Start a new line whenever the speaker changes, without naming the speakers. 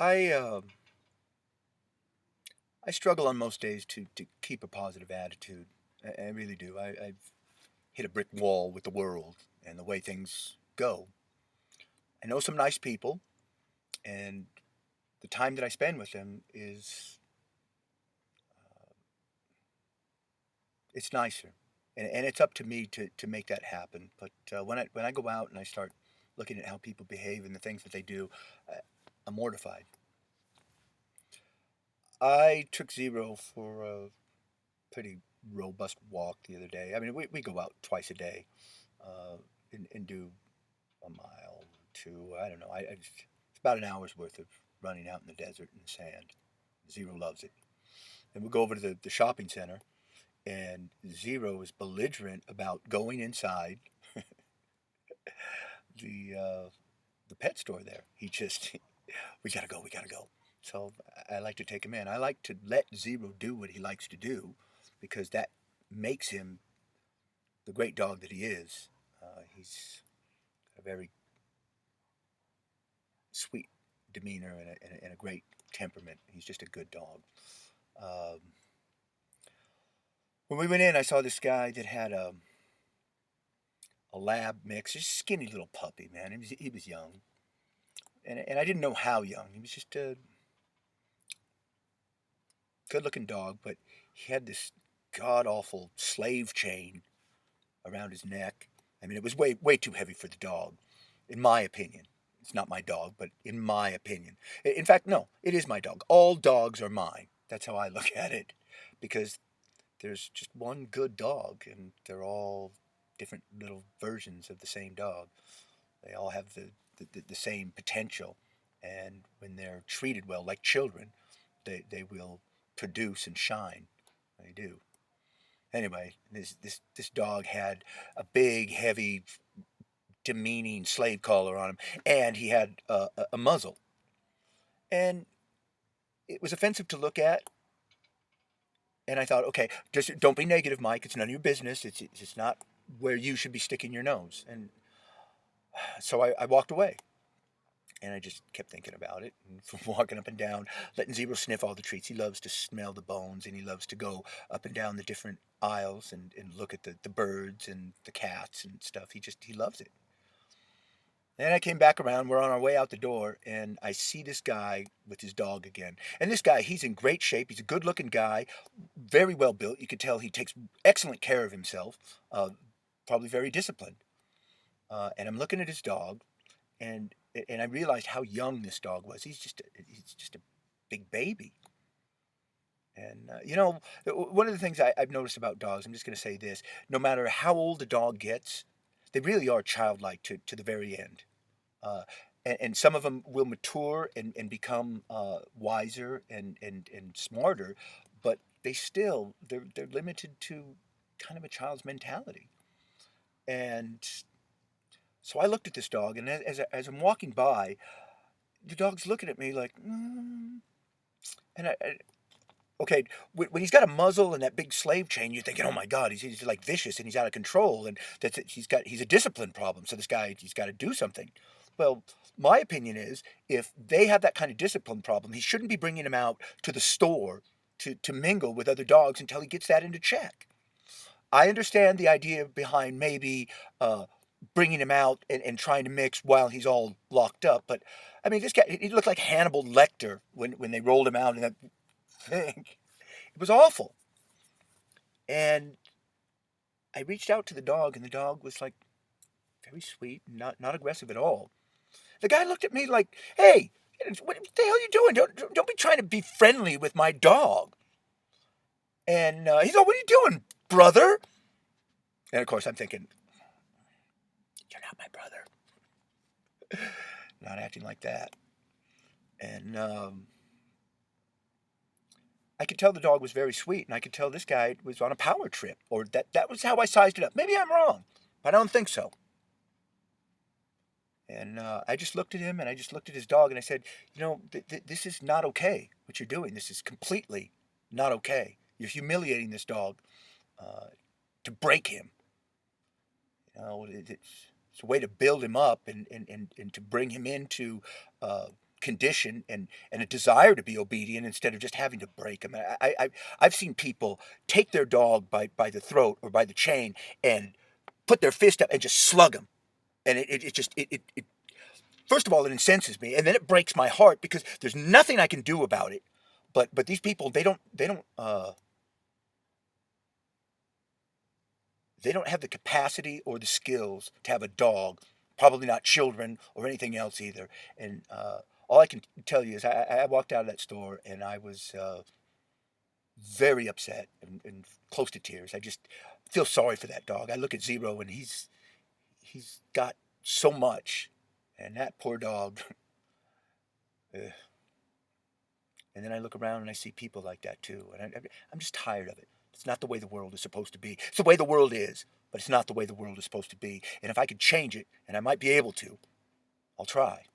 I I struggle on most days to keep a positive attitude. I really do. I've hit a brick wall with the world and the way things go. I know some nice people, and the time that I spend with them is it's nicer, and it's up to me to make that happen. But when I go out and I start looking at how people behave and the things that they do, uh, I'm mortified. I took Zero for a pretty robust walk the other day. I mean, we go out twice a day uh, and do a mile or two. I don't know. It's about an hour's worth of running out in the desert in the sand. Zero loves it. And we go over to the shopping center, and Zero is belligerent about going inside the uh, the pet store there. He just, we gotta go, we gotta go. So I like to take him in. I like to let Zero do what he likes to do because that makes him the great dog that he is. He's got a very sweet demeanor and a great temperament. He's just a good dog. Um, when we went in, I saw this guy that had a lab mix, just a skinny little puppy, man. He was young, and I didn't know how young. He was just a good-looking dog, but he had this god awful slave chain around his neck. I mean, it was way too heavy for the dog, in my opinion. It's not my dog, but in my opinion. In fact, no, it is my dog. All dogs are mine. That's how I look at it, because there's just one good dog, and they're all different little versions of the same dog. They all have the same potential, and when they're treated well, like children, they will produce and shine. They do. Anyway, this dog had a big, heavy, demeaning slave collar on him, and he had a muzzle, and it was offensive to look at. And I thought, okay, just don't be negative, Mike. It's none of your business. It's not where you should be sticking your nose. And so I walked away. And I just kept thinking about it, and from walking up and down, letting Zero sniff all the treats. He loves to smell the bones, and he loves to go up and down the different aisles and look at the birds and the cats and stuff. He loves it. Then I came back around. We're on our way out the door, and I see this guy with his dog again. And this guy, he's in great shape. He's a good-looking guy, very well built. You could tell he takes excellent care of himself. Probably very disciplined. And I'm looking at his dog, and and I realized how young this dog was. He's just a big baby. And one of the things I've noticed about dogs, I'm just going to say this: no matter how old a dog gets, they really are childlike to the very end. Uh, and some of them will mature and become wiser and smarter, but they're limited to kind of a child's mentality. And so I looked at this dog, and as I'm walking by, the dog's looking at me like, and okay, when he's got a muzzle and that big slave chain, you're thinking, oh my God, he's like vicious and he's out of control, and he's a discipline problem. So this guy, he's got to do something. Well, my opinion is, if they have that kind of discipline problem, he shouldn't be bringing him out to the store to mingle with other dogs until he gets that into check. I understand the idea behind maybe uh, bringing him out and trying to mix while he's all locked up, but I mean, this guy, he looked like Hannibal Lecter when they rolled him out in that thing. It was awful. And I reached out to the dog, and the dog was like very sweet, not aggressive at all. The guy looked at me like, "Hey, what the hell are you doing? Don't be trying to be friendly with my dog." And he's like, "What are you doing, brother?" And of course, I'm thinking, "You're not my brother." Not acting like that. And I could tell the dog was very sweet, and I could tell this guy was on a power trip, or that was how I sized it up. Maybe I'm wrong, but I don't think so. And I just looked at him, and I just looked at his dog, and I said, this is not okay. What you're doing, this is completely not okay. You're humiliating this dog uh, to break him. It's a way to build him up and to bring him into condition and a desire to be obedient instead of just having to break them. I've seen people take their dog by the throat or by the chain and put their fist up and just slug him. And it just it first of all, it incenses me, and then it breaks my heart because there's nothing I can do about it. But these people, they don't have the capacity or the skills to have a dog. Probably not children or anything else either. And all I can tell you is I walked out of that store and I was very upset and close to tears. I just feel sorry for that dog. I look at Zero and he's got so much, and that poor dog. uh, and then I look around and I see people like that too, and I'm just tired of it. It's not the way the world is supposed to be. It's the way the world is, but it's not the way the world is supposed to be. And if I could change it, and I might be able to, I'll try.